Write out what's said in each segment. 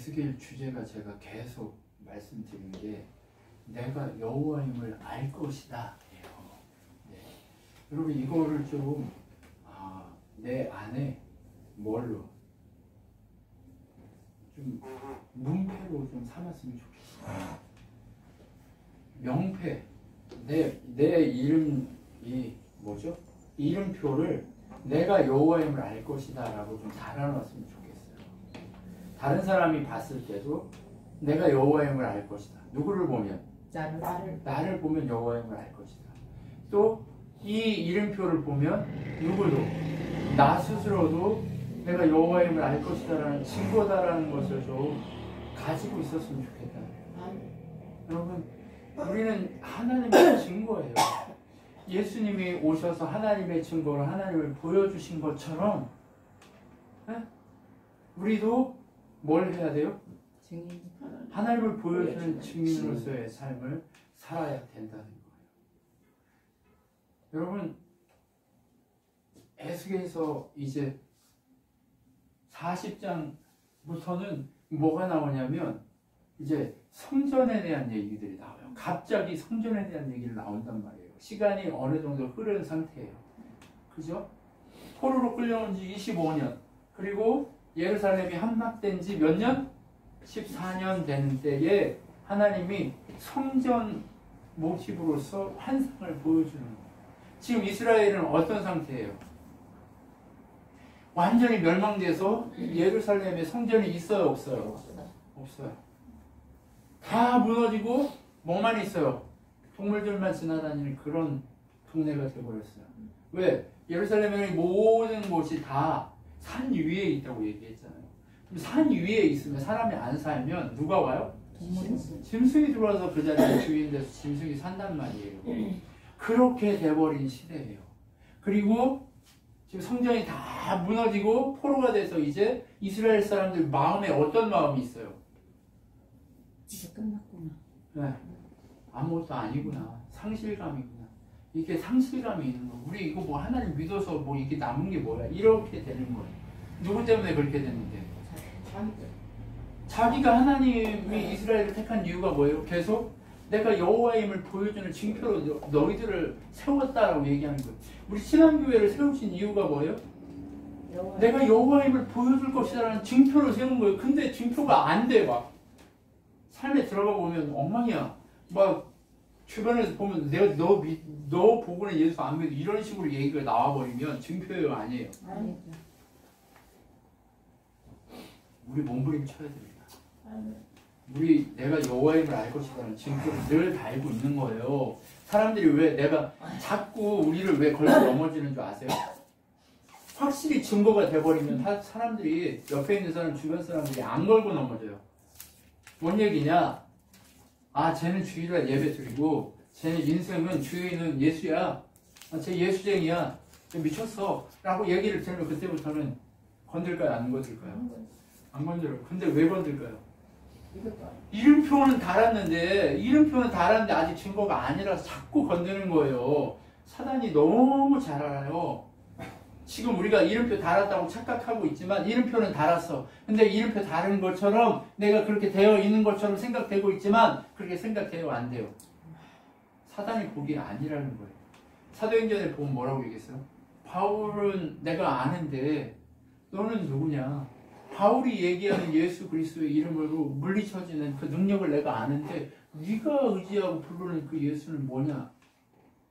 에스겔 주제가 제가 계속 말씀드린 게 내가 여호와임을 알 것이다. 네. 여러분 이거를 좀 내 안에 뭘로 좀 문패로 좀 삼았으면 좋겠어요. 명패, 내 이름이 뭐죠? 이름표를 내가 여호와임을 알 것이다 라고 좀 달아놨으면 좋겠어요. 다른 사람이 봤을 때도 내가 여호와임을 알 것이다. 누구를 보면? 나를 보면 여호와임을 알 것이다. 또 이 이름표를 보면 누구도 나 스스로도 내가 여호와임을 알 것이다라는 증거다라는 것을 좀 가지고 있었으면 좋겠다. 여러분 우리는 하나님의 증거예요. 예수님이 오셔서 하나님의 증거를 하나님을 보여주신 것처럼 우리도 뭘 해야 돼요? 하나님을 보여주는 증인으로서의 삶을 살아야 된다는 거예요. 여러분 에스겔에서 이제 40장부터는 뭐가 나오냐면 이제 성전에 대한 얘기들이 나와요. 갑자기 성전에 대한 얘기를 나온단 말이에요. 시간이 어느 정도 흐른 상태예요. 그죠? 포로로 끌려온 지 25년 그리고 예루살렘이 함락된 지 몇 년? 14년 된 때에 하나님이 성전 모티브로서 환상을 보여주는 거예요. 지금 이스라엘은 어떤 상태예요? 완전히 멸망돼서 예루살렘에 성전이 있어요? 없어요? 없어요. 다 무너지고 뭐만 있어요? 동물들만 지나다니는 그런 동네가 되어버렸어요. 왜? 예루살렘의 모든 곳이 다 산 위에 있다고 얘기했잖아요. 산 위에 있으면 사람이 안 살면 누가 와요? 짐승이 들어와서 그 자리에 주인 돼서 짐승이 산단 말이에요. 그렇게 돼버린 시대예요. 그리고 지금 성전이 다 무너지고 포로가 돼서 이제 이스라엘 사람들 마음에 어떤 마음이 있어요? 이제 끝났구나. 네. 아무것도 아니구나. 상실감이구나. 이게 상실감이 있는 거. 우리 이거 뭐 하나님 믿어서 뭐 이게 남은 게 뭐야? 이렇게 되는 거예요. 누구 때문에 그렇게 됐는데? 자기가 하나님이 이스라엘을 택한 이유가 뭐예요? 계속 내가 여호와임을 보여주는 징표로 너희들을 세웠다라고 얘기하는 거예요. 우리 신앙교회를 세우신 이유가 뭐예요? 내가 여호와임을 보여줄 것이라는 징표를 세운 거예요. 근데 징표가 안 돼. 막 삶에 들어가 보면 엉망이야. 막 주변에서 보면 내가 너 보고는 예수 안 믿어 이런 식으로 얘기가 나와버리면 증표예요? 아니에요? 아니죠. 우리 몸부림쳐야 됩니다. 우리 내가 여호와임을 알 것이라는 증표를 늘 달고 있는 거예요. 사람들이 왜 내가 자꾸 우리를 왜 걸고 넘어지는 줄 아세요? 확실히 증거가 돼버리면 사람들이 옆에 있는 사람 주변 사람들이 안 걸고 넘어져요. 뭔 얘기냐? 아 쟤는 주일날 예배 드리고 쟤는 인생은 주인은 예수야. 쟤 예수쟁이야. 쟤 미쳤어. 라고 얘기를 들으면 그때부터는 건들까요? 안 건들까요? 안 건드려요. 근데 왜 건들까요? 이름표는 달았는데 아직 증거가 아니라서 자꾸 건드는 거예요. 사단이 너무 잘 알아요. 지금 우리가 이름표 달았다고 착각하고 있지만 이름표는 달았어. 근데 이름표 다른 것처럼 내가 그렇게 되어 있는 것처럼 생각되고 있지만 그렇게 생각돼요? 안 돼요? 사단이 보기에 아니라는 거예요. 사도행전에 보면 뭐라고 얘기했어요? 바울은 내가 아는데 너는 누구냐? 바울이 얘기하는 예수 그리스도의 이름으로 물리쳐지는 그 능력을 내가 아는데 네가 의지하고 부르는 그 예수는 뭐냐?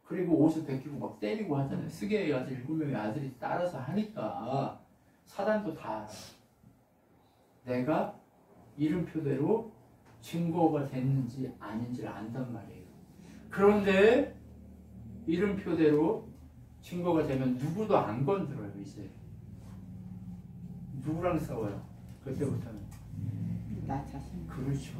그리고 옷을 벗기고 막 때리고 하잖아요. 스게의 아들 7명의 아들이 따라서 하니까 사단도 다 알아요. 내가 이름표대로 증거가 됐는지 아닌지를 안단 말이에요. 그런데 이름표대로 증거가 되면 누구도 안 건드려요. 이제 누구랑 싸워요? 그때부터는 나 자신. 그렇죠.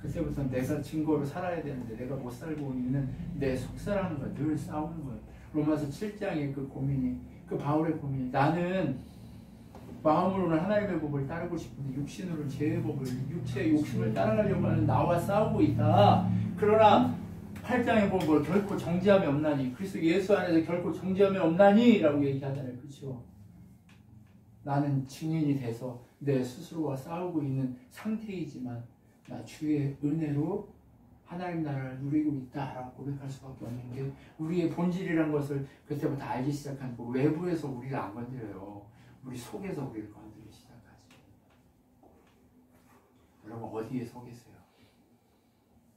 그때부터는 내가 증거로 살아야 되는데 내가 못 살고 있는 내 속사람과 늘 싸우는 거예요. 로마서 7장의 그 고민이, 그 바울의 고민이, 나는 마음으로는 하나님의 법을 따르고 싶은데 육신으로는 죄의 법을, 육체의 욕심을 따라가려고 하는 나와 싸우고 있다. 그러나 8장에 보면 뭘 결코 정죄함이 없나니, 그리스도 예수 안에서 결코 정죄함이 없나니 라고 얘기하잖아요. 그렇죠? 나는 증인이 돼서 내 스스로와 싸우고 있는 상태이지만 나 주의 은혜로 하나님 나라를 누리고 있다라고 고백할 수밖에 없는 게 우리의 본질이란 것을 그때부터 알기 시작한 거. 외부에서 우리를 안 건드려요. 우리 속에서 우리를 건드리기 시작하지. 여러분 어디에 서 계세요?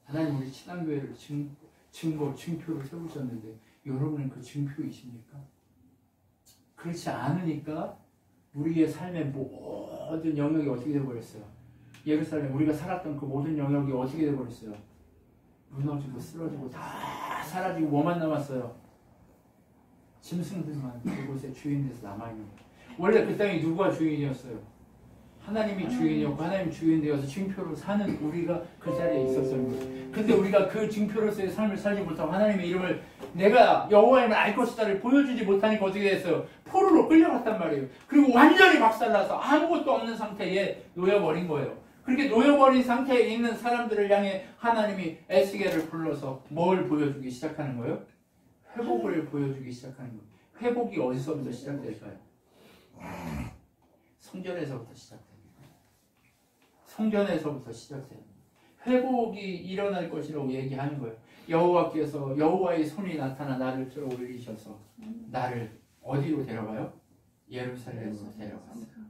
하나님 우리 친한교회를 증표를 세우셨는데 여러분은 그 증표이십니까? 그렇지 않으니까 우리의 삶의 모든 영역이 어떻게 되어버렸어요? 예루살렘 우리가 살았던 그 모든 영역이 어떻게 되어버렸어요? 무너지고 쓰러지고 다 사라지고 뭐만 남았어요? 짐승들만 그곳에 주인돼서 남아있는 거예요. 원래 그 땅이 누가 주인이었어요? 하나님이 주인이었고 하나님 주인 되어서 증표로 사는 우리가 그 자리에 있었던 거예요. 근데 우리가 그 증표로서의 삶을 살지 못하고 하나님의 이름을 내가 여호와임을 알 것이다를 보여주지 못하니까 어떻게 됐어요? 포로로 끌려갔단 말이에요. 그리고 완전히 박살나서 아무것도 없는 상태에 놓여버린 거예요. 그렇게 놓여버린 상태에 있는 사람들을 향해 하나님이 에스겔을 불러서 뭘 보여주기 시작하는 거예요? 회복을 보여주기 시작하는 거예요. 회복이 어디서부터 시작될까요? 성전에서부터 시작됩니다. 성전에서부터 시작됩니다. 회복이 일어날 것이라고 얘기하는 거예요. 여호와께서 여호와의 손이 나타나 나를 들어 올리셔서 나를 어디로 데려가요? 예루살렘으로 데려갔어요.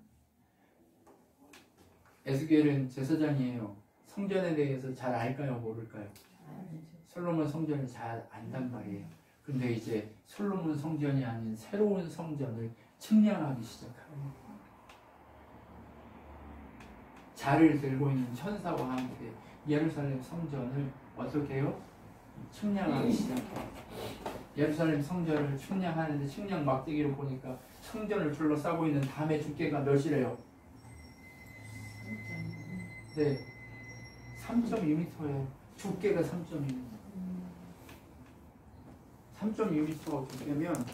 에스겔은 제사장이에요. 성전에 대해서 잘 알까요? 모를까요? 솔로몬 성전을 잘 안단 말이에요. 근데 이제 솔로몬 성전이 아닌 새로운 성전을 측량하기 시작합니다. 자를 들고 있는 천사와 함께 예루살렘 성전을 어떻게 해요? 측량하기 시작해요. 예루살렘 성전을 측량하는데 측량 막대기로 보니까 성전을 둘러싸고 있는 담의 두께가 몇이래요? 네, 3.2m예요. 두께가 3.2m. 3.2m가 두께면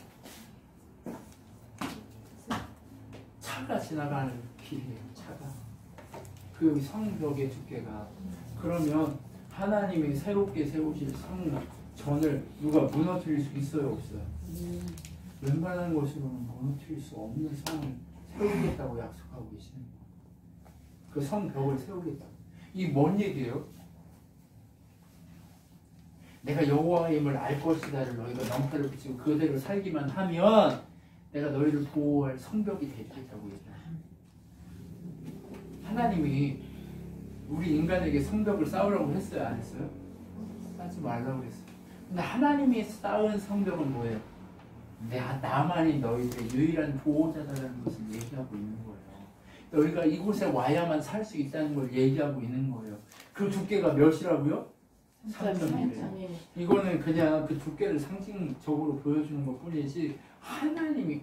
차가 지나가는 길이에요. 차가. 그 성벽의 두께가. 그러면 하나님이 새롭게 세우실 성전을 누가 무너뜨릴 수 있어요? 없어요? 웬만한 것으로는 무너뜨릴 수 없는 성을 세우겠다고 약속하고 계시는 거예요. 그 성벽을 세우겠다. 이게 뭔 얘기예요? 내가 여호와임을 알 것이다를 너희가 명패를 붙이고 그대로 살기만 하면 내가 너희를 보호할 성벽이 되겠다고 얘기해요. 하나님이 우리 인간에게 성벽을 쌓으라고 했어요? 안 했어요? 쌓지 말라고 했어요. 근데 하나님이 쌓은 성벽은 뭐예요? 나만이 너희들의 유일한 보호자다라는 것을 얘기하고 있는 거예요. 너희가 이곳에 와야만 살 수 있다는 걸 얘기하고 있는 거예요. 그 두께가 몇이라고요? 3.1이에요. 이거는 그냥 그 두께를 상징적으로 보여주는 것 뿐이지 하나님이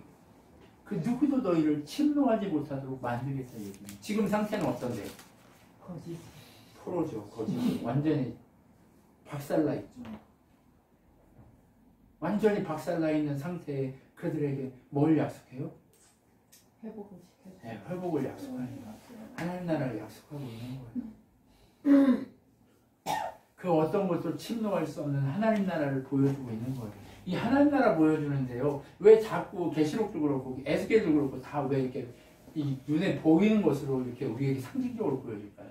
그 누구도 너희를 침노하지 못하도록 만들겠다 얘기해요. 지금 상태는 어떤데? 거짓. 포로죠. 거짓. 완전히 박살나 있죠. 완전히 박살나 있는 상태에 그들에게 뭘 약속해요? 회복을 시켜줘. 네, 회복을 약속하는 거예요. 하나님 나라를 약속하고 있는 거예요. 그 어떤 것도 침노할 수 없는 하나님 나라를 보여주고 있는 거예요. 이 하나님 나라 보여주는데요. 왜 자꾸 계시록도 그렇고 에스겔도 그렇고 다 왜 이렇게 이 눈에 보이는 것으로 이렇게 우리에게 상징적으로 보여질까요?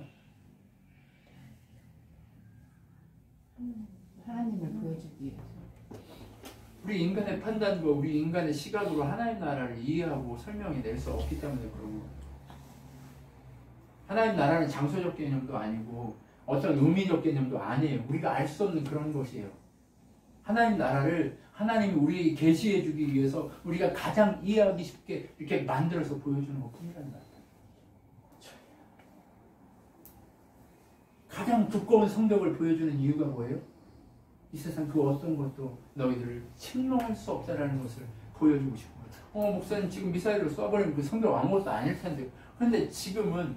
하나님을 보여주기 위해서. 우리 인간의 판단과 우리 인간의 시각으로 하나님 나라를 이해하고 설명해 낼 수 없기 때문에 그런 거예요. 하나님 나라는 장소적 개념도 아니고 어떤 의미적 개념도 아니에요. 우리가 알 수 없는 그런 것이에요. 하나님 나라를 하나님이 우리에게 계시해 주기 위해서 우리가 가장 이해하기 쉽게 이렇게 만들어서 보여주는 것 뿐이란다. 가장 두꺼운 성벽을 보여주는 이유가 뭐예요? 이 세상 그 어떤 것도 너희들을 침노할 수 없다라는 것을 보여주고 싶어요. 목사님 지금 미사일을 쏴버리면 그 성벽 아무것도 아닐 텐데. 그런데 지금은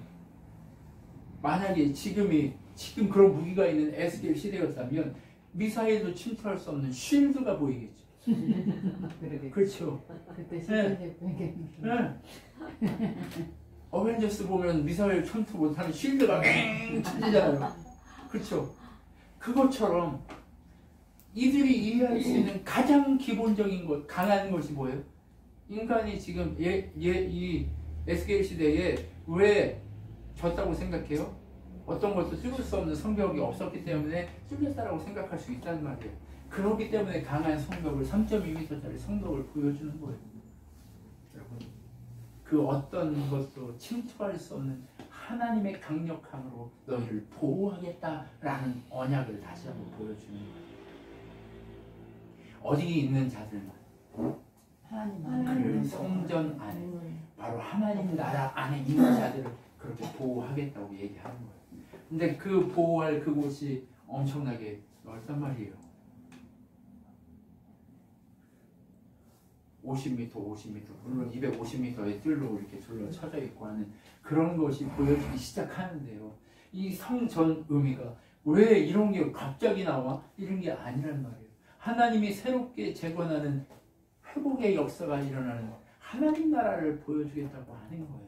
만약에 지금 그런 무기가 있는 에스겔 시대였다면 미사일도 침투할 수 없는 쉴드가 보이겠죠. 그렇죠. 그때 시대에 네. 어벤져스 보면 미사일 침투 못하는 쉴드가 맹 쳐지잖아요. 그렇죠. 그것처럼 이들이 이해할 수 있는 가장 기본적인 것, 강한 것이 뭐예요? 인간이 지금 이 에스겔 시대에 왜 졌다고 생각해요? 어떤 것도 뚫을 수 없는 성벽이 없었기 때문에 뚫렸다라고 생각할 수 있다는 말이에요. 그렇기 때문에 강한 성벽을 3.2m짜리 성벽을 보여주는 거예요. 여러분, 그 어떤 것도 침투할 수 없는 하나님의 강력함으로 너희를 보호하겠다라는 언약을 다시 한번 보여주는 거예요. 어디 있는 자들만, 그 성전 안에, 바로 하나님 나라 안에 있는 자들을 그렇게 보호하겠다고 얘기하는 거예요. 근데 그 보호할 그곳이 엄청나게 넓단 말이에요. 50m, 50m, 물론 250m의 뜰로 이렇게 둘러쳐져 있고 하는 그런 것이 보여지기 시작하는데요. 이 성전 의미가 왜 이런 게 갑자기 나와? 이런 게 아니란 말이에요. 하나님이 새롭게 재건하는 회복의 역사가 일어나는 하나님 나라를 보여주겠다고 하는 거예요.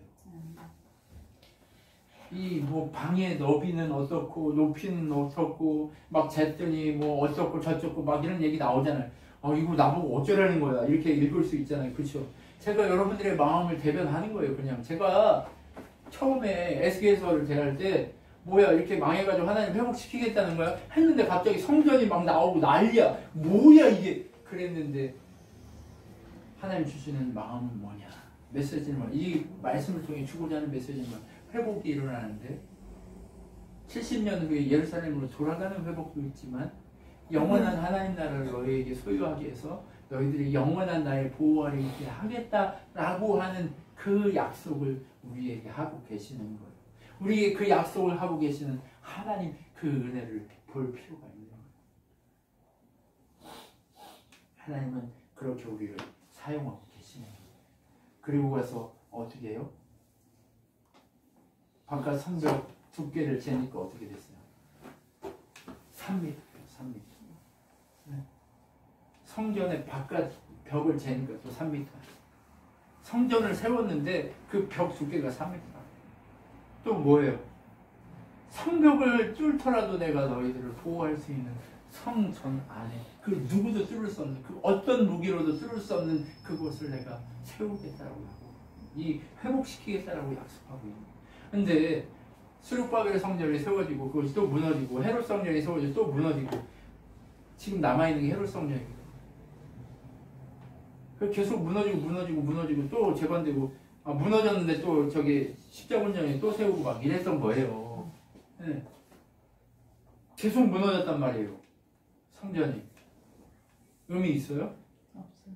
이 뭐 방의 너비는 어떻고 높이는 어떻고 막 쟀더니 뭐 어떻고 저쩌고 막 이런 얘기 나오잖아요. 이거 나보고 어쩌라는 거야 이렇게 읽을 수 있잖아요. 그렇죠? 제가 여러분들의 마음을 대변하는 거예요. 그냥 제가 처음에 에스겔서를 대할 때 뭐야 이렇게 망해가지고 하나님 회복시키겠다는 거야 했는데 갑자기 성전이 막 나오고 난리야. 뭐야 이게 그랬는데 하나님 주시는 마음은 뭐냐, 메시지는 뭐냐, 이 말씀을 통해 주고자 하는 메시지는 뭐냐, 회복이 일어나는데 70년 후에 예루살렘으로 돌아가는 회복도 있지만 영원한 하나님 나라를 너희에게 소유하기 위해서 너희들이 영원한 나의 보호 아래 있게 하겠다라고 하는 그 약속을 우리에게 하고 계시는 거예요. 우리에게 그 약속을 하고 계시는 하나님 그 은혜를 볼 필요가 있는 거예요. 하나님은 그렇게 우리를 사용하고 계시는 거예요. 그리고 가서 어떻게 해요? 바깥 성벽 두께를 재니까 어떻게 됐어요? 3m. 네. 성전의 바깥 벽을 재니까 또 3m. 성전을 세웠는데 그 벽 두께가 3m. 또 뭐예요? 성벽을 뚫더라도 내가 너희들을 보호할 수 있는 성전 안에 그 누구도 뚫을 수 없는 그 어떤 무기로도 뚫을 수 없는 그곳을 내가 세우겠다라고 하고 이 회복시키겠다라고 약속하고 있는 거예요. 근데 수르바벨 성전이 세워지고 그것이 또 무너지고 헤롯 성전이 세워지고 또 무너지고 지금 남아있는 게 헤롯 성전이거든요. 계속 무너지고 또 재건되고 무너졌는데 또 저기 십자군정에 또 세우고 막 이랬던 거예요. 네. 계속 무너졌단 말이에요. 성전이 의미 있어요? 없어요.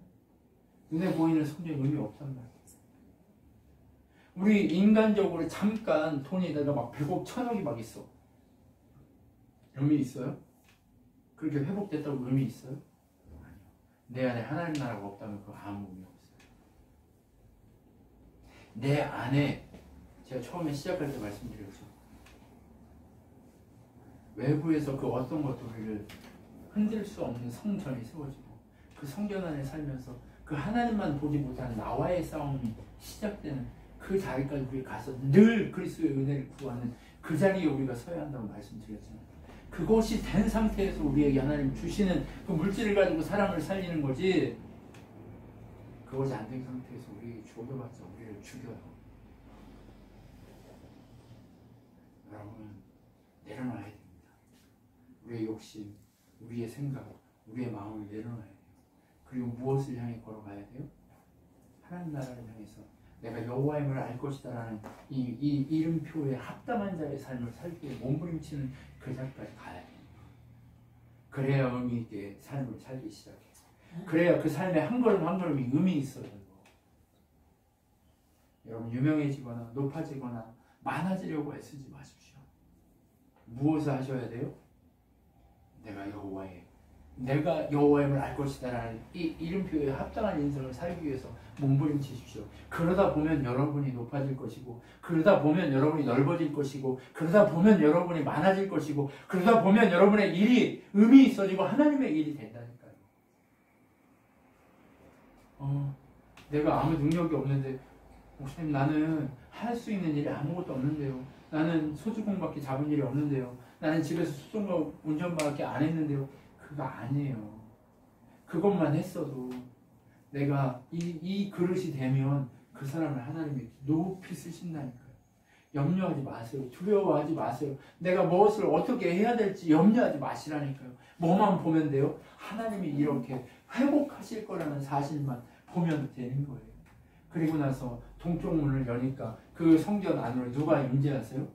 눈에 보이는 성전이 의미 없단 말이에요. 우리 인간적으로 잠깐 돈에다가 막 100억, 1000억이 막 있어. 의미 있어요? 그렇게 회복됐다고 의미 있어요? 아니요. 내 안에 하나님 나라가 없다면 그거 아무 의미 없어요. 내 안에 제가 처음에 시작할 때 말씀드렸죠. 외부에서 그 어떤 것들을 흔들 수 없는 성전이 세워지고 그 성전 안에 살면서 그 하나님만 보지 못하는 나와의 싸움이 시작되는 그 자리까지 우리 가서 늘 그리스도의 은혜를 구하는 그 자리에 우리가 서야 한다고 말씀드렸잖아요. 그것이 된 상태에서 우리에게 하나님 주시는 그 물질을 가지고 사람을 살리는 거지, 그것이 안 된 상태에서 우리에게 주어져봤자 우리를 죽여요. 여러분, 내려놔야 됩니다. 우리의 욕심, 우리의 생각, 우리의 마음을 내려놔야 돼요. 그리고 무엇을 향해 걸어가야 돼요? 하나님 나라를 향해서 내가 여호와임을 알 것이다라는 이 이름표에 합당한 자의 삶을 살기 위해 몸부림치는 그 자리까지 가야 돼요. 그래야 의미 있게 삶을 살기 시작해요. 그래야 그 삶의 한 걸음 한 걸음이 의미 있어요. 여러분, 유명해지거나 높아지거나 많아지려고 애쓰지 마십시오. 무엇을 하셔야 돼요? 내가 여호와임을 알 것이다라는 이 이름표에 합당한 인생을 살기 위해서 몸부림치십시오. 그러다 보면 여러분이 높아질 것이고, 그러다 보면 여러분이 넓어질 것이고, 그러다 보면 여러분이 많아질 것이고, 그러다 보면 여러분의 일이 의미 있어지고 하나님의 일이 된다니까요. 내가 아무 능력이 없는데, 목사님 나는 할 수 있는 일이 아무것도 없는데요. 나는 소주공밖에 잡은 일이 없는데요. 나는 집에서 수종과 운전밖에 안 했는데요. 그거 아니에요. 그것만 했어도 내가 이 그릇이 되면 그 사람을 하나님이 높이 쓰신다니까요. 염려하지 마세요. 두려워하지 마세요. 내가 무엇을 어떻게 해야 될지 염려하지 마시라니까요. 뭐만 보면 돼요? 하나님이 이렇게 회복하실 거라는 사실만 보면 되는 거예요. 그리고 나서 동쪽 문을 여니까 그 성전 안으로 누가 임재하세요?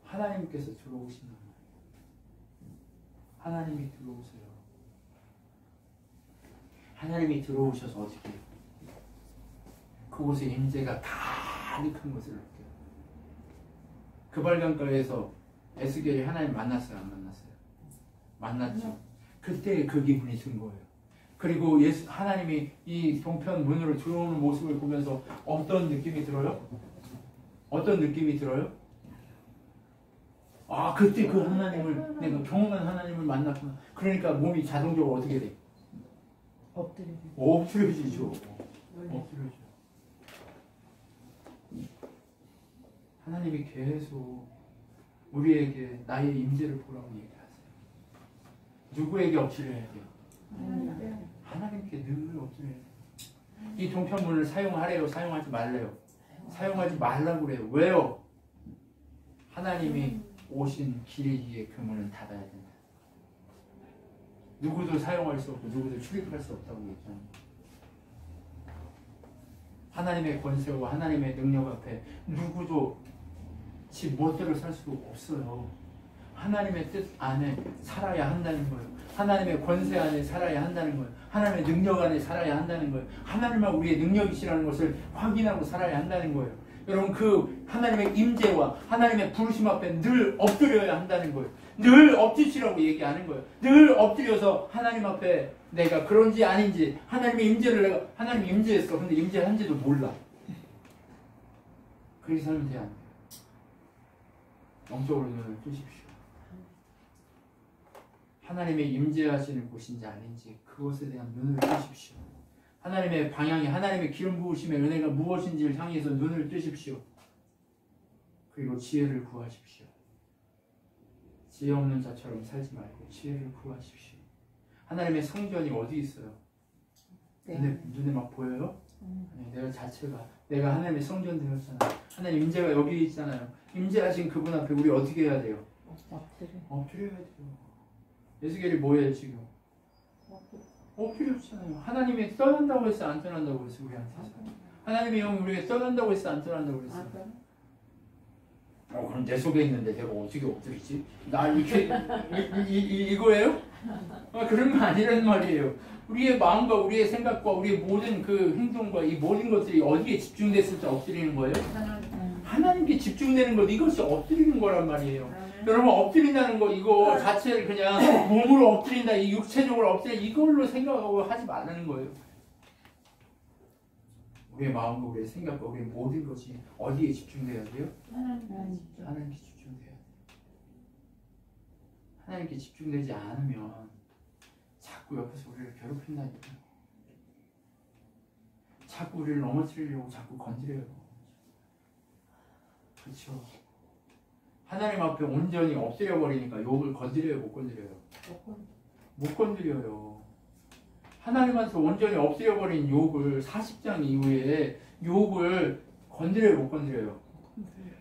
하나님께서 들어오시는 거예요. 하나님이 들어오세요. 하나님이 들어오셔서 어떻게 해요? 그곳에 임재가 가득한 것을 느껴요. 그 발강가에서 에스겔이 하나님 만났어요? 안 만났어요? 만났죠. 그때 그 기분이 든 거예요. 그리고 하나님이 이 동편 문으로 들어오는 모습을 보면서 어떤 느낌이 들어요? 어떤 느낌이 들어요? 아, 그때 그 하나님을, 내가 경험한 하나님을 만났구나. 그러니까 몸이 자동적으로 어떻게 돼? 엎드려지죠. 엎드려져. 하나님이 계속 우리에게 나의 임재를 보라고 얘기하세요. 누구에게 엎드려야 돼요? 하나님께 늘 엎드려야 돼요. 이 동편문을 사용하래요? 사용하지 말래요? 사용하지 말라고 그래요. 왜요? 하나님이 오신 길이기에 그 문은 닫아야 된다. 누구도 사용할 수 없고 누구도 출입할 수 없다고 얘기합니다. 하나님의 권세와 하나님의 능력 앞에 누구도 집 멋대로 살 수 없어요. 하나님의 뜻 안에 살아야 한다는 거예요. 하나님의 권세 안에 살아야 한다는 거예요. 하나님의 능력 안에 살아야 한다는 거예요. 하나님만 우리의 능력이시라는 것을 확인하고 살아야 한다는 거예요. 여러분, 그 하나님의 임재와 하나님의 부르심 앞에 늘 엎드려야 한다는 거예요. 늘 엎드시라고 얘기하는 거예요. 늘 엎드려서 하나님 앞에 내가 그런지 아닌지, 하나님의 임재를 내가 하나님이 임재했어. 근데 임재한지도 몰라. 그렇게 살면 돼야 안 돼요. 영적으로 눈을 뜨십시오. 하나님의 임재하시는 곳인지 아닌지 그것에 대한 눈을 뜨십시오. 하나님의 방향이, 하나님의 기름 부으심의 은혜가 무엇인지를 향해서 눈을 뜨십시오. 그리고 지혜를 구하십시오. 지혜 없는 자처럼 살지 말고 지혜를 구하십시오. 하나님의 성전이 어디 있어요? 네. 눈에 막 보여요? 아니, 내가 자체가 내가 하나님의 성전 되었잖아요. 하나님 임재가 여기 있잖아요. 임재하신 그분 앞에 우리 어떻게 해야 돼요? 엎드려야 돼요. 에스겔이 뭐예요 지금? 엎드렸잖아요. 하나님이 떠난다고 했어, 안 떠난다고 했어 우리한테서? 하나님의 영이 우리에게 떠난다고 했어, 안 떠난다고 했어? 그럼 내 속에 있는데 내가 어떻게 엎드리지? 나 이렇게 이거예요? 그런 거 아니란 말이에요. 우리의 마음과 우리의 생각과 우리의 모든 그 행동과 이 모든 것들이 어디에 집중됐을 때 엎드리는 거예요? 하나님께 집중되는 것, 이것이 엎드리는 거란 말이에요. 여러분, 엎드린다는 거 이거 자체를 그냥 몸으로 엎드린다, 이 육체적으로 엎드린다 이걸로 생각하고 하지 말라는 거예요. 우리의 마음과 우리의 생각과 우리의 모든 것이 어디에 집중돼야 돼요? 하나님께 집중돼야 돼요. 하나님께 집중되지 않으면 자꾸 옆에서 우리를 괴롭힌다니까요. 자꾸 우리를 넘어뜨리려고 자꾸 건드려요. 그렇죠? 하나님 앞에 온전히 엎드려 버리니까 욕을 건드려요, 못 건드려요? 못 건드려요. 하나님한테 온전히 엎드려 버린 욕을 40장 이후에 욕을 건드려요, 못 건드려요?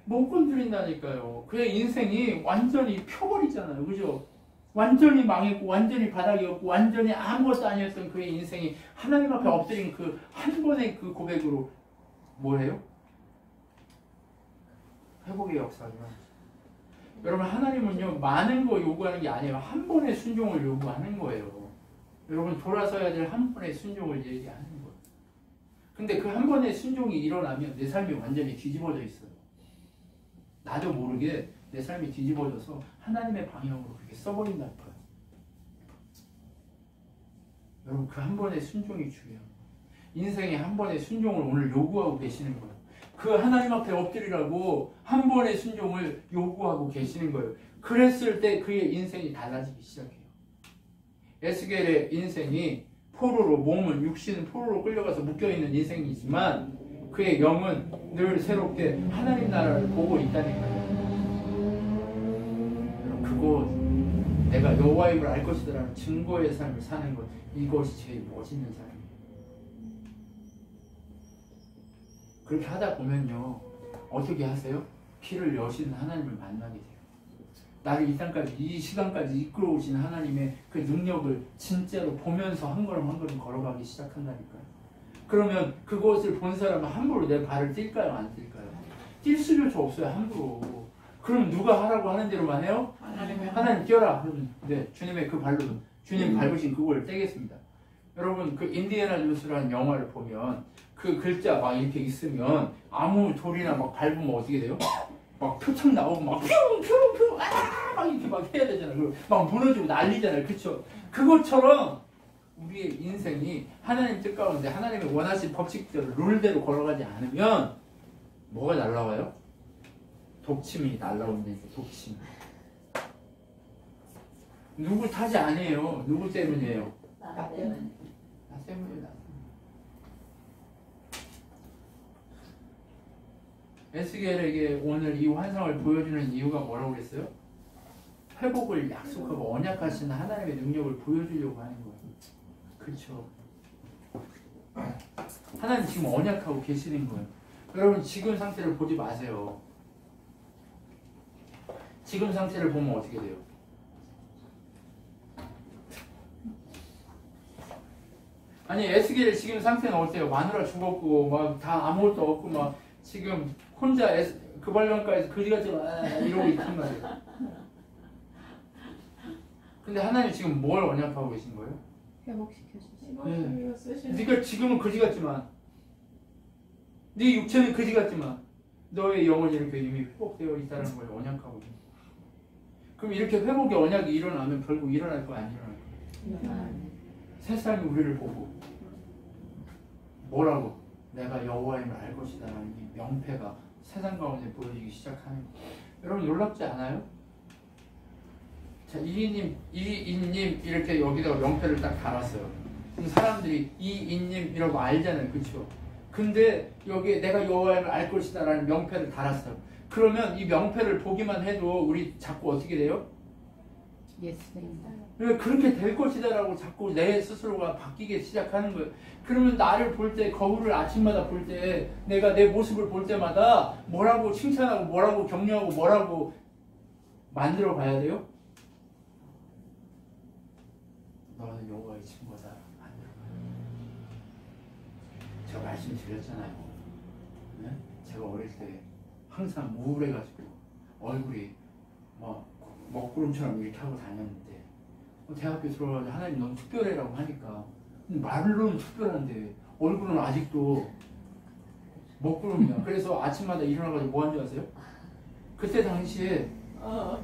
못 건드린다니까요. 그의 인생이 완전히 펴버리잖아요, 그죠? 완전히 망했고 완전히 바닥이었고 완전히 아무것도 아니었던 그의 인생이 하나님 앞에 엎드린 그 한 번의 그 고백으로 뭐예요? 회복의 역사가. 여러분, 하나님은요 많은 거 요구하는 게 아니에요. 한 번의 순종을 요구하는 거예요. 여러분, 돌아서야 될 한 번의 순종을 얘기하는 거예요. 근데 그 한 번의 순종이 일어나면 내 삶이 완전히 뒤집어져 있어요. 나도 모르게 내 삶이 뒤집어져서 하나님의 방향으로 그렇게 써버린다는 거예요. 여러분, 그 한 번의 순종이 중요해요. 인생의 한 번의 순종을 오늘 요구하고 계시는 거예요. 그 하나님 앞에 엎드리라고 한 번의 순종을 요구하고 계시는 거예요. 그랬을 때 그의 인생이 달라지기 시작해요. 에스겔의 인생이 포로로, 몸은 육신은 포로로 끌려가서 묶여있는 인생이지만 그의 영은 늘 새롭게 하나님 나라를 보고 있다니까요. 그곳 내가 여호와의 힘을 알 것이다라는 증거의 삶을 사는 것, 이것이 제일 멋있는 삶이에요. 그렇게 하다 보면요 어떻게 하세요? 길을 여시는 하나님을 만나게 돼요. 나를 이 땅까지, 이 시간까지 이끌어 오신 하나님의 그 능력을 진짜로 보면서 한 걸음 한 걸음 걸어가기 시작한다니까요. 그러면 그것을 본 사람은 함부로 내 발을 뛸까요? 안 뛸까요? 뛸 수조차 없어요, 함부로. 그럼 누가 하라고 하는 대로만 해요? 하나님 뛰어라. 네, 주님의 그 발로, 주님 밟으신 그걸 떼겠습니다. 여러분, 그 인디애나 존스라는 영화를 보면 그 글자 막 이렇게 있으면 아무 돌이나 막 밟으면 어떻게 돼요? 막 표창 나오고 막 퓨 막 이렇게 막 해야 되잖아요. 막 무너지고 난리잖아요. 그쵸? 그것처럼 우리의 인생이 하나님 뜻 가운데 하나님의 원하신 법칙대로 룰대로 걸어가지 않으면 뭐가 날라와요? 독침이 날라오는 게 독침. 누구 탓이 아니에요. 누구 때문이에요? 나 때문에. 나 때문이다. 에스겔에게 오늘 이 환상을 보여주는 이유가 뭐라고 그랬어요? 회복을 약속하고 언약하시는 하나님의 능력을 보여주려고 하는 거예요. 그렇죠. 하나님 지금 언약하고 계시는 거예요. 여러분 지금 상태를 보지 마세요. 지금 상태를 보면 어떻게 돼요? 아니 에스겔의 지금 상태는 어때요? 마누라 죽었고 막 다 아무것도 없고 막 지금 혼자 그발령가에서 그지같이 이러고 있단 말이에요. 근데 하나님 지금 뭘 언약하고 계신 거예요? 회복시켜주시고. 네. 그러니까 지금은 그지 같지만 네 육체는 그지 같지만 너의 영혼이 이렇게 이미 회복되어 있다는 걸 언약하고 있는 거예요. 그럼 이렇게 회복의 언약이 일어나면 결국 일어날 거 안 일어날 거예요? 세상이 우리를 보고 뭐라고? 내가 여호와임을 알 것이다라는 이 명패가 세상 가운데 보여지기 시작하는 거예요. 여러분 놀랍지 않아요? 자, 이인님 이렇게 여기다가 명패를 딱 달았어요. 그럼 사람들이 이인님 이라고 알잖아요. 그렇죠? 근데 여기에 내가 여호와임을 알 것이다라는 명패를 달았어요. 그러면 이 명패를 보기만 해도 우리 자꾸 어떻게 돼요? 그렇게 될 것이다라고 자꾸 내 스스로가 바뀌기 시작하는 거예요. 그러면 나를 볼 때, 거울을 아침마다 볼 때, 내가 내 모습을 볼 때마다 뭐라고 칭찬하고 뭐라고 격려하고 뭐라고 만들어 가야 돼요? 너는 여호와의 친구다. 만들어 가요. 제가 말씀드렸잖아요. 네? 제가 어릴 때 항상 우울해가지고 얼굴이 막 먹구름처럼 이렇게 하고 다녔는데 대학교 들어가서 하나님 너무 특별해라고 하니까 말로는 특별한데 얼굴은 아직도 먹구름이야. 그래서 아침마다 일어나가지고 뭐 한 줄 아세요? 그때 당시에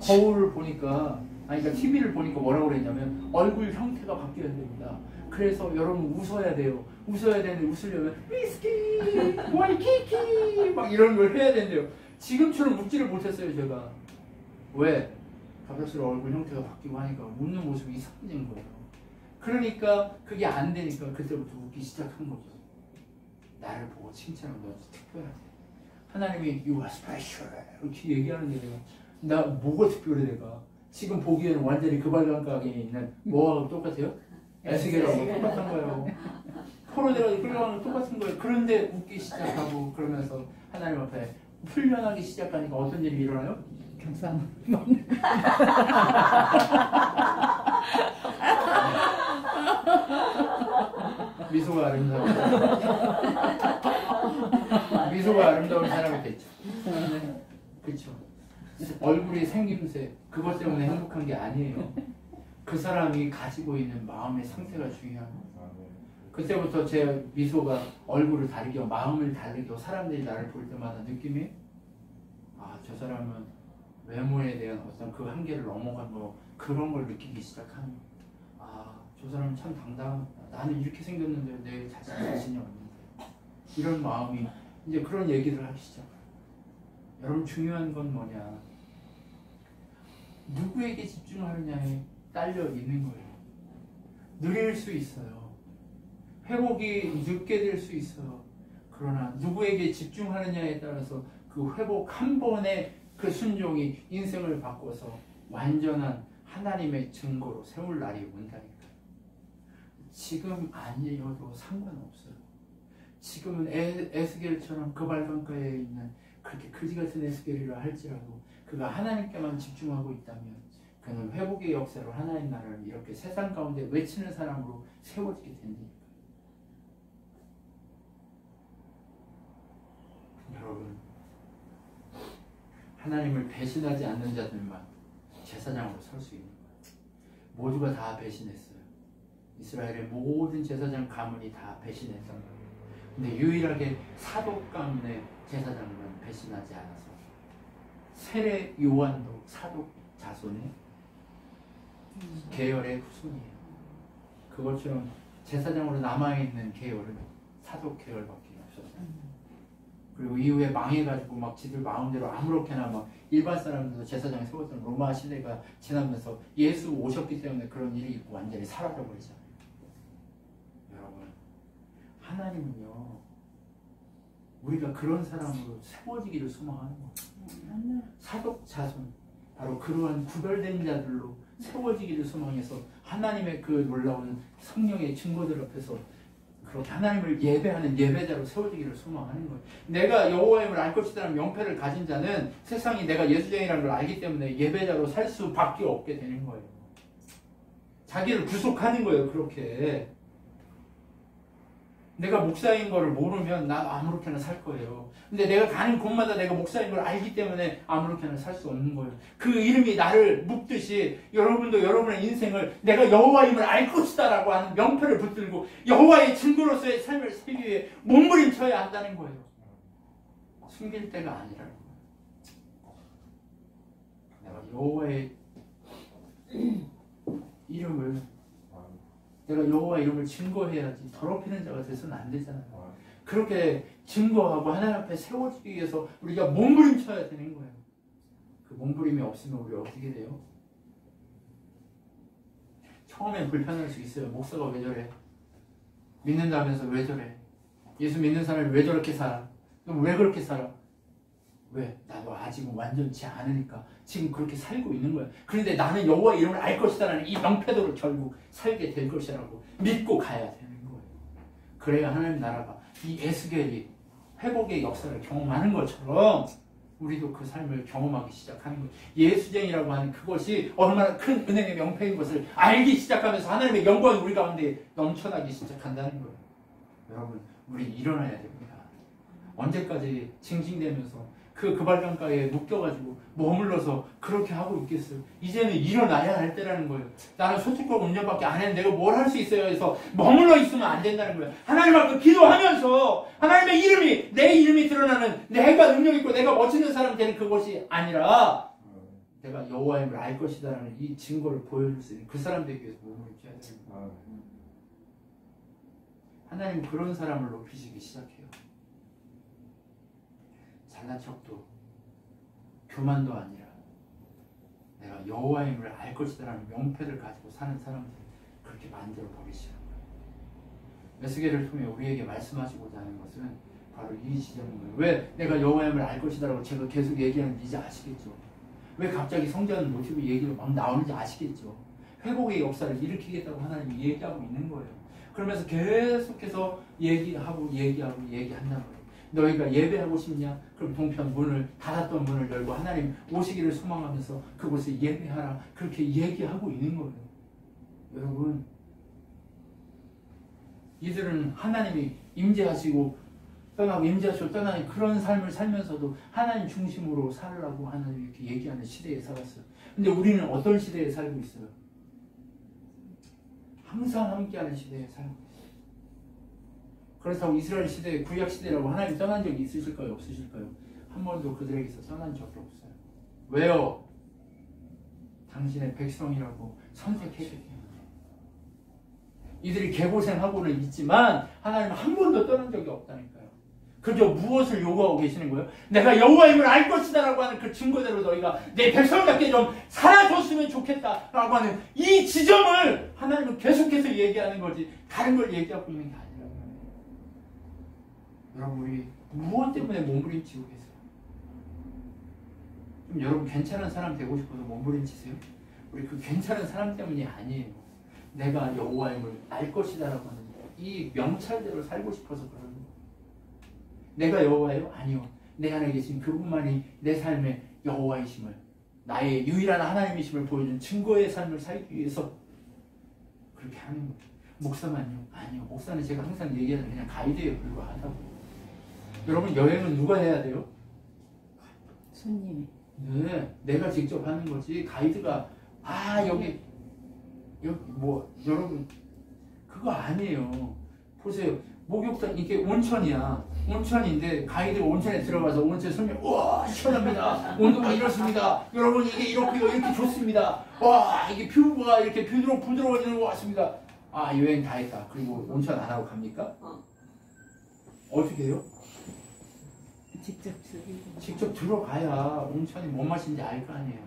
거울을 보니까 그러니까 TV를 보니까 뭐라고 그랬냐면 얼굴 형태가 바뀌어야 됩니다. 그래서 여러분 웃어야 돼요. 웃어야 되는데 웃으려면 위스키, 와이키키 막 이런 걸 해야 된대요. 지금처럼 웃지를 못했어요 제가. 왜? 갑작스러워 얼굴 형태가 바뀌고 하니까 웃는 모습이 이상해진 거예요. 그러니까 그게 안 되니까 그때부터 웃기 시작한 거죠. 나를 보고 칭찬하고 너 특별하대. 하나님이 You are special 이렇게 얘기하는데 내가 나 뭐가 특별해 내가. 지금 보기에는 완전히 그 발광각에 있는 뭐하고 똑같아요? 에스겔하고 똑같은 거예요. 포로돼가지고 끌려가는 거 똑같은 거예요. 그런데 웃기 시작하고 그러면서 하나님 앞에 훈련하기 시작하니까 어떤 일이 일어나요? 경상. 미소가 아름다운 미소가 아름다운 사람이 됐죠. 네. 그렇죠. 얼굴이 생김새 그것 때문에 행복한 게 아니에요. 그 사람이 가지고 있는 마음의 상태가 중요한 거예요. 그때부터 제 미소가 얼굴을 다르게 마음을 다르게 사람들이 나를 볼 때마다 느낌이 저 사람은 외모에 대한 어떤 그 한계를 넘어간 거 그런 걸 느끼기 시작하는 저 사람은 참 당당하다. 나는 이렇게 생겼는데 내 자신이 없는데 이런 마음이 이제 그런 얘기를 하기 시작해요. 여러분 중요한 건 뭐냐? 누구에게 집중하느냐에 딸려 있는 거예요. 느릴 수 있어요. 회복이 늦게 될 수 있어요. 그러나 누구에게 집중하느냐에 따라서 그 회복 한 번의 그 순종이 인생을 바꿔서 완전한 하나님의 증거로 세울 날이 온다니까요. 지금 아니어도 상관없어요. 지금은 에스겔처럼 그 발광가에 있는 그렇게 그지 같은 에스겔이라 할지라도 그가 하나님께만 집중하고 있다면 그는 회복의 역사로 하나님 나라를 이렇게 세상 가운데 외치는 사람으로 세워지게 된다니까요. 여러분, 하나님을 배신하지 않는 자들만 제사장으로 설 수 있는 거예요. 모두가 다 배신했어요. 이스라엘의 모든 제사장 가문이 다 배신했던 거예요. 근데 유일하게 사독 가문의 제사장만 배신하지 않아서 세례 요한도 사독 자손의 계열의 후손이에요. 그것처럼 제사장으로 남아있는 계열은 사독 계열밖에 없었어요. 그리고 이후에 망해가지고 막 지들 마음대로 아무렇게나 막 일반 사람들도 제사장 세웠던 로마 시대가 지나면서 예수 오셨기 때문에 그런 일이 있고 완전히 사라져버리잖아요. 여러분, 하나님은요 우리가 그런 사람으로 세워지기를 소망하는 거예요. 사독 자손, 바로 그러한 구별된 자들로 세워지기를 소망해서 하나님의 그 놀라운 성령의 증거들 앞에서 그렇게 하나님을 예배하는 예배자로 세워지기를 소망하는 거예요. 내가 여호와의 이름을 알 것이라는 명패를 가진 자는 세상이 내가 예수쟁이라는 걸 알기 때문에 예배자로 살 수밖에 없게 되는 거예요. 자기를 구속하는 거예요. 그렇게 내가 목사인 거를 모르면 나 아무렇게나 살 거예요. 근데 내가 가는 곳마다 내가 목사인 걸 알기 때문에 아무렇게나 살 수 없는 거예요. 그 이름이 나를 묶듯이 여러분도 여러분의 인생을 내가 여호와의 이름을 알 것이다 라고 하는 명패를 붙들고 여호와의 증거로서의 삶을 살기 위해 몸부림쳐야 한다는 거예요. 숨길 때가 아니라는 거예요. 내가 여호와의 이름을 내가 여호와 이름을 증거해야지 더럽히는 자가 돼서는 안 되잖아요. 그렇게 증거하고 하나님 앞에 세워지기 위해서 우리가 몸부림쳐야 되는 거예요. 그 몸부림이 없으면 우리 어떻게 돼요? 처음엔 불편할 수 있어요. 목사가 왜 저래? 믿는다면서 왜 저래? 예수 믿는 사람이 왜 저렇게 살아? 그럼 왜 그렇게 살아? 왜? 나도 아직은 완전치 않으니까 지금 그렇게 살고 있는 거야. 그런데 나는 여호와 이름을 알 것이다라는 이 명패도를 결국 살게 될 것이라고 믿고 가야 되는 거예요. 그래야 하나님 나라가 이 에스겔이 회복의 역사를 경험하는 것처럼 우리도 그 삶을 경험하기 시작하는 거예요. 예수쟁이라고 하는 그것이 얼마나 큰 은혜의 명패인 것을 알기 시작하면서 하나님의 영광이 우리 가운데 넘쳐나기 시작한다는 거예요. 여러분, 우리 일어나야 됩니다. 언제까지 징징대면서 그 발강가에 묶여가지고 머물러서 그렇게 하고 있겠어요. 이제는 일어나야 할 때라는 거예요. 나는 소축법 운전밖에 안 했는데 내가 뭘 할 수 있어요 해서 머물러 있으면 안 된다는 거예요. 하나님 앞에 기도하면서 하나님의 이름이, 내 이름이 드러나는, 내가 능력 있고 내가 멋있는 사람이 되는 그것이 아니라 내가 여호와의 이름을 알 것이다라는 이 증거를 보여줄 수 있는 그 사람 되기 위해서 몸을 입혀야 되는 거예요. 하나님은 그런 사람을 높이시기 시작해요. 잘난 척도 교만도 아니라 내가 여호와의 이름을 알 것이다라는 명패를 가지고 사는 사람들 그렇게 만들어 버리시는 거예요. 에스겔을 통해 우리에게 말씀하시고자 하는 것은 바로 이 지점인 거예요. 왜 내가 여호와의 이름을 알 것이다라고 제가 계속 얘기하는지 이제 아시겠죠? 왜 갑자기 성전 모티브 얘기가 막 나오는지 아시겠죠? 회복의 역사를 일으키겠다고 하나님이 얘기하고 있는 거예요. 그러면서 계속해서 얘기한단 말이에요. 너희가 예배하고 싶냐? 그럼 동편 문을, 닫았던 문을 열고 하나님 오시기를 소망하면서 그곳에 예배하라. 그렇게 얘기하고 있는 거예요. 여러분, 이들은 하나님이 임재하시고 떠나고 임재하시고 떠나는 그런 삶을 살면서도 하나님 중심으로 살으라고 하나님 이렇게 얘기하는 시대에 살았어요. 근데 우리는 어떤 시대에 살고 있어요? 항상 함께하는 시대에 살고 있어요. 그렇다고 이스라엘 시대, 구약 시대라고 하나님 떠난 적이 있으실까요? 없으실까요? 한 번도 그들에게서 떠난 적이 없어요. 왜요? 당신의 백성이라고 선택했기 때문에. 이들이 개고생하고는 있지만 하나님은 한 번도 떠난 적이 없다니까요. 그저 무엇을 요구하고 계시는 거예요? 내가 여호와의 이름을 알 것이다 라고 하는 그 증거대로 너희가 내 백성답게 좀 살아줬으면 좋겠다 라고 하는 이 지점을 하나님은 계속해서 얘기하는 거지 다른 걸 얘기하고 있는 게 아니에요. 여러분, 우리 무엇 때문에 몸부림치고 계세요? 그럼 여러분 괜찮은 사람 되고 싶어서 몸부림치세요? 우리 그 괜찮은 사람 때문이 아니에요. 내가 여호와의 이름을 알 것이다라고 하는 이 명찰대로 살고 싶어서 그러는 거예요. 내가 여호와예요? 아니요. 내 안에 계신 그분만이 내 삶의 여호와이심을, 나의 유일한 하나님이심을 보여준 증거의 삶을 살기 위해서 그렇게 하는 거예요. 목사만요? 아니요. 목사는 제가 항상 얘기하는 그냥 가이드에 불과하다고. 여러분, 여행은 누가 해야 돼요? 손님이. 네, 내가 직접 하는 거지. 가이드가 여기 뭐 여러분 그거 아니에요. 보세요. 목욕탕 이게 온천이야. 온천인데 가이드가 온천에 들어가서 온천 설명, 우와 시원합니다. 온도가 이렇습니다. 여러분 이게 이렇게 좋습니다. 와 이게 뷰가 이렇게 부드러워지는 것 같습니다. 여행 다 했다. 그리고 온천 안 하고 갑니까? 어떻게 해요? 직접 즐기고. 직접 들어가야 온천이 뭔 맛인지 알 거 아니에요.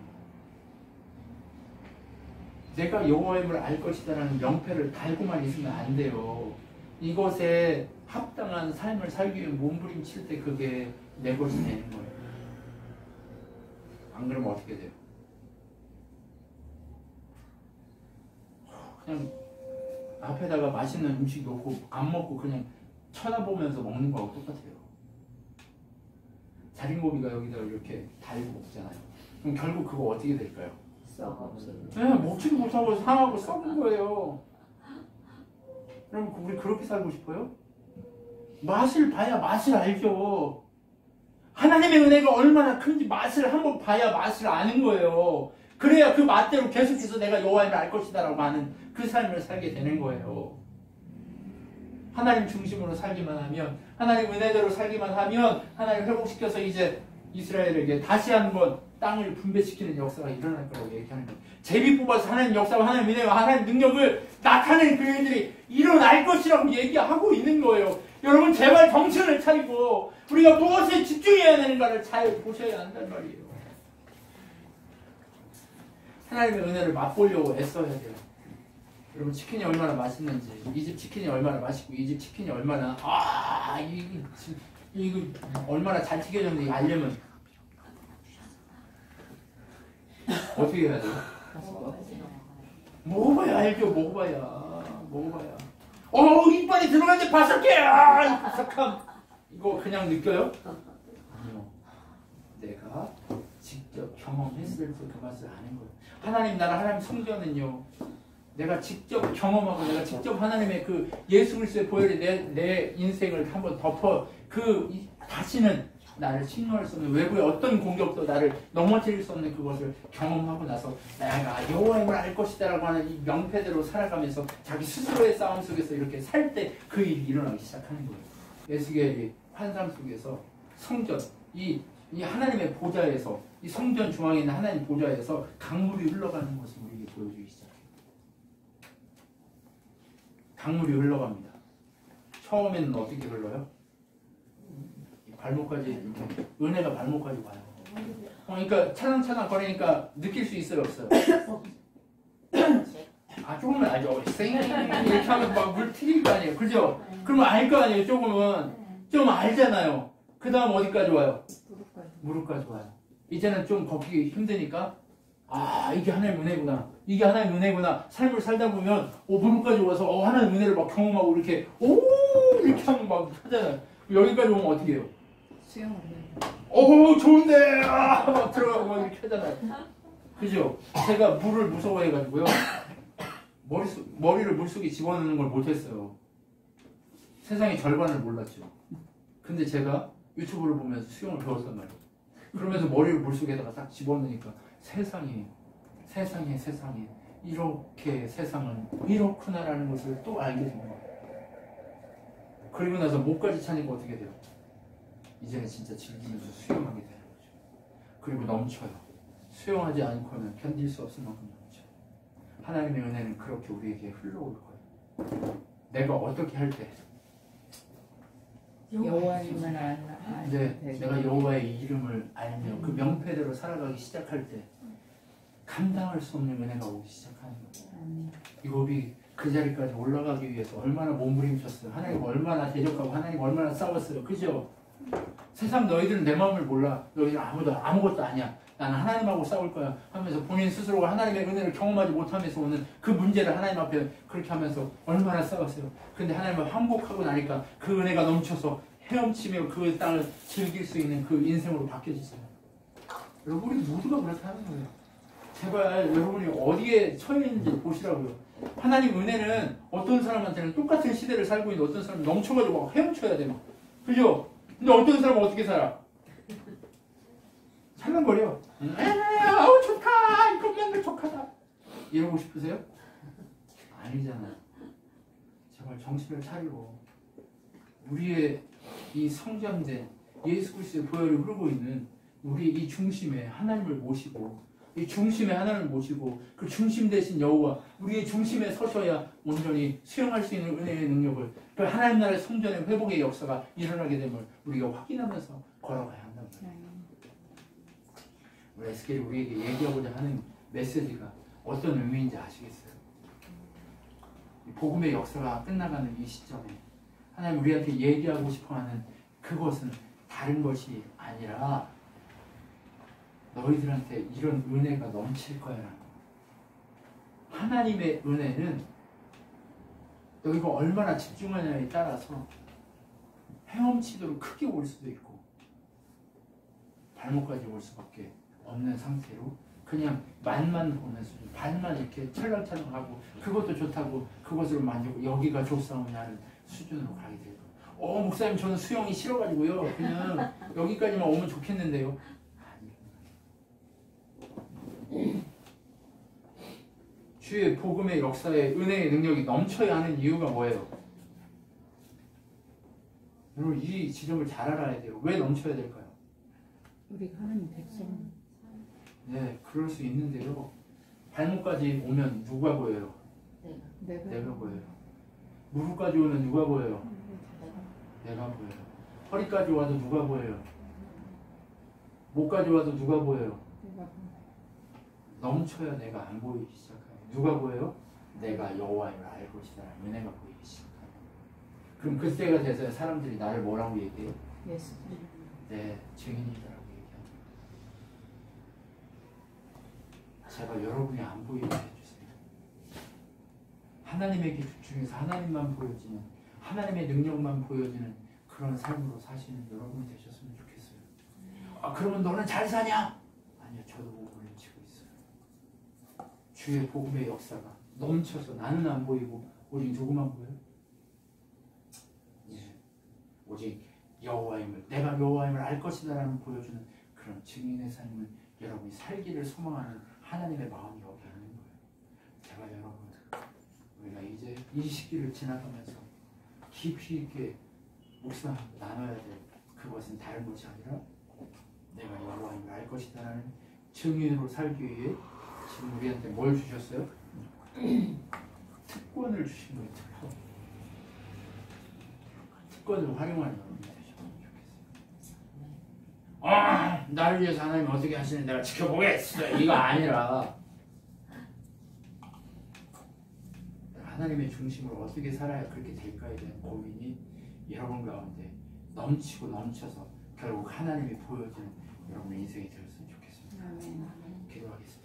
내가 여호와임을 알 것이다라는 명패를 달고만 있으면 안 돼요. 이것에 합당한 삶을 살기 위해 몸부림칠 때 그게 내 것이 되는 거예요. 안 그러면 어떻게 돼요? 그냥 앞에다가 맛있는 음식 놓고 안 먹고 그냥 쳐다보면서 먹는 거하고 똑같아요. 자린고비가 여기다 이렇게 달고 먹잖아요. 그럼 결국 그거 어떻게 될까요? 썩 없어요. 네, 먹지도 못하고 상하고 썩은 거예요. 그럼 우리 그렇게 살고 싶어요? 맛을 봐야 맛을 알죠. 하나님의 은혜가 얼마나 큰지 맛을 한번 봐야 맛을 아는 거예요. 그래야 그 맛대로 계속해서 내가 여호와를 알 것이다라고 하는 그 삶을 살게 되는 거예요. 하나님 중심으로 살기만 하면, 하나님 은혜대로 살기만 하면 하나님 회복시켜서 이제 이스라엘에게 다시 한번 땅을 분배시키는 역사가 일어날 거라고 얘기하는 거예요. 제비 뽑아서 하나님 역사와 하나님 은혜와 하나님 능력을 나타내는 그 일들이 일어날 것이라고 얘기하고 있는 거예요. 여러분 제발 정신을 차리고 우리가 무엇에 집중해야 되는가를 잘 보셔야 한단 말이에요. 하나님의 은혜를 맛보려고 애써야 돼요. 여러분 치킨이 얼마나 맛있는지, 이 집 치킨이 얼마나 맛있고 이 집 치킨이 얼마나 이거 얼마나 잘 튀겨졌는지 알려면 어떻게 해야 돼요? 먹어봐야 알죠. 먹어봐야 이빨에 들어가는데 바삭해. 바삭함 이거 그냥 느껴요? 아니요. 내가 직접 경험했을 때 그 맛을 아는 거예요. 하나님 나라 하나님 성전은요, 내가 직접 경험하고 내가 직접 하나님의 그 예수 그리스도의 보혈이 내 인생을 한번 덮어 다시는 나를 침노할 수 없는 외부의 어떤 공격도 나를 넘어뜨릴 수 없는 그것을 경험하고 나서 내가 여호와임을 알 것이다라고 하는 이 명패대로 살아가면서 자기 스스로의 싸움 속에서 이렇게 살 때 그 일이 일어나기 시작하는 거예요. 에스겔이 환상 속에서 성전, 이 하나님의 보좌에서, 이 성전 중앙에 있는 하나님 보좌에서 강물이 흘러가는 것을 우리에게 보여주기 시작해요. 강물이 흘러갑니다. 처음에는 어떻게 흘러요? 발목까지 이렇게, 은혜가 발목까지 와요. 그러니까 차랑차랑 거리니까 느낄 수 있어요, 없어요? 조금은 알죠. 이렇게 하면 막 물 튀길 거 아니에요, 그죠? 그러면 알 거 아니에요, 조금은. 좀 알잖아요. 그 다음 어디까지 와요? 무릎까지 와요. 이제는 좀 걷기 힘드니까 이게 하나님의 은혜구나. 이게 하나님의 은혜구나. 삶을 살다 보면 무릎까지 와서 하나님의 은혜를 막 경험하고 이렇게 이렇게 하면 막 하잖아요. 여기까지 오면 어떻게 해요? 수영을 해요. 좋은데 막 들어가고 막 이렇게 하잖아요. 그죠? 제가 물을 무서워해가지고요, 머리를 물속에 집어넣는 걸 못했어요. 세상의 절반을 몰랐죠. 근데 제가 유튜브를 보면서 수영을 배웠단 말이에요. 그러면서 머리를 물속에다가 딱 집어넣으니까 세상에 이렇게 세상은 이렇구나라는 것을 또 알게 된 거예요. 그리고 나서 목까지 차니까 어떻게 돼요? 이제는 진짜 즐기면서 수영하게 되는 거죠. 그리고 넘쳐요. 수영하지 않고는 견딜 수 없을 만큼 넘쳐요. 하나님의 은혜는 그렇게 우리에게 흘러올 거예요. 내가 어떻게 할 때, 여호와님을 알라. 내가 여호와의 이름을 알며 그 명패대로 살아가기 시작할 때 감당할 수 없는 은혜가 오기 시작하는 거예요. 욥이 그 자리까지 올라가기 위해서 얼마나 몸부림쳤어요. 하나님 얼마나 대적하고 하나님 얼마나 싸웠어요. 그죠? 세상 너희들은 내 마음을 몰라. 너희들은 아무것도 아니야. 나는 하나님하고 싸울 거야 하면서 본인 스스로가 하나님의 은혜를 경험하지 못하면서 오는 그 문제를 하나님 앞에 그렇게 하면서 얼마나 싸웠어요. 근데 하나님을 항복하고 나니까 그 은혜가 넘쳐서 헤엄치며 그 땅을 즐길 수 있는 그 인생으로 바뀌어지세요. 여러분, 우리 모두가 그렇게 하는 거예요. 제발 여러분이 어디에 처해 있는지 보시라고요. 하나님 은혜는 어떤 사람한테는 똑같은 시대를 살고 있는데 어떤 사람은 넘쳐가지고 막 헤엄쳐야 돼. 막. 그죠? 근데 어떤 사람은 어떻게 살아? 살랑거려. 아우 좋다. 이것만 좋다. 이러고 싶으세요? 아니잖아. 제발 정신을 차리고 우리의 이 성장된 예수 그리스도의 보혈이 흐르고 있는 우리 이 중심에 하나님을 모시고 이 중심에 하나님을 모시고 그 중심 대신 여호와 우리의 중심에 서셔야 온전히 수용할 수 있는 은혜의 능력을 그 하나님 나라의 성전의 회복의 역사가 일어나게 됨을 우리가 확인하면서 걸어가야 한단 말이에요. 우리 에스겔이 우리에게 얘기하고자 하는 메시지가 어떤 의미인지 아시겠어요? 복음의 역사가 끝나가는 이 시점에 하나님 우리한테 얘기하고 싶어하는 그것은 다른 것이 아니라 너희들한테 이런 은혜가 넘칠 거야. 하나님의 은혜는 너희가 얼마나 집중하냐에 따라서 헤엄치도록 크게 올 수도 있고 발목까지 올 수밖에 없는 상태로 그냥 맛만 보는 수준, 반만 이렇게 찰랑찰랑하고 그것도 좋다고 그것으로 만족하고 여기가 좋사오냐는 수준으로 가게 되고 목사님 저는 수영이 싫어가지고요 그냥 여기까지만 오면 좋겠는데요. 주의 복음의 역사에 은혜의 능력이 넘쳐야 하는 이유가 뭐예요? 여러분 이 지점을 잘 알아야 돼요. 왜 넘쳐야 될까요? 우리가 하나님 백성. 네, 그럴 수 있는데요. 발목까지 오면 누가 보여요? 내가 보여요. 무릎까지 오면 누가 보여요? 내가 보여요. 허리까지 와도 누가 보여요? 목까지 와도 누가 보여요? 넘쳐야 내가 안 보이기 시작해요. 누가 보여요? 내가 여호와임을 알 것이다. 은혜가 보이기 시작해요. 그럼 그때가 돼서 사람들이 나를 뭐라고 얘기해요? 예수. 네, 증인이다라고 얘기합니다. 제발 여러분이 안 보이게 해주세요. 하나님의 기준 중에서 하나님만 보여지는 하나님의 능력만 보여지는 그런 삶으로 사시는 여러분이 되셨으면 좋겠어요. 그러면 너는 잘 사냐? 아니요, 저도 목을 치고 있어요. 주의 복음의 역사가 넘쳐서 나는 안 보이고 오직 누구만 보여요? 예, 오직 여호와임을 내가 여호와임을 알 것이다라는 보여주는 그런 증인의 삶을 여러분이 살기를 소망하는 하나님의 마음이 여기 있는 거예요. 제발 여러분 우리가 이제 이 시기를 지나가면서 깊이 있게 묵상하고 나눠야 될 그것은 다른 것이 아니라 내가 여호와임을 알 것이다라는 증인으로 살기 위해 지금 우리한테 뭘 주셨어요? 특권을 주신 거예요. 특권을 활용하는 여러분이 되셨으면 좋겠어요. 나를 위해서 하나님 어떻게 하시는 내가 지켜보겠어 이거 아니라 하나님의 중심으로 어떻게 살아야 그렇게 될까에 대한 고민이 여러분 가운데 넘치고 넘쳐서 결국 하나님이 보여주는 여러분의 인생이 되었으면 좋겠습니다. 기도하겠습니다.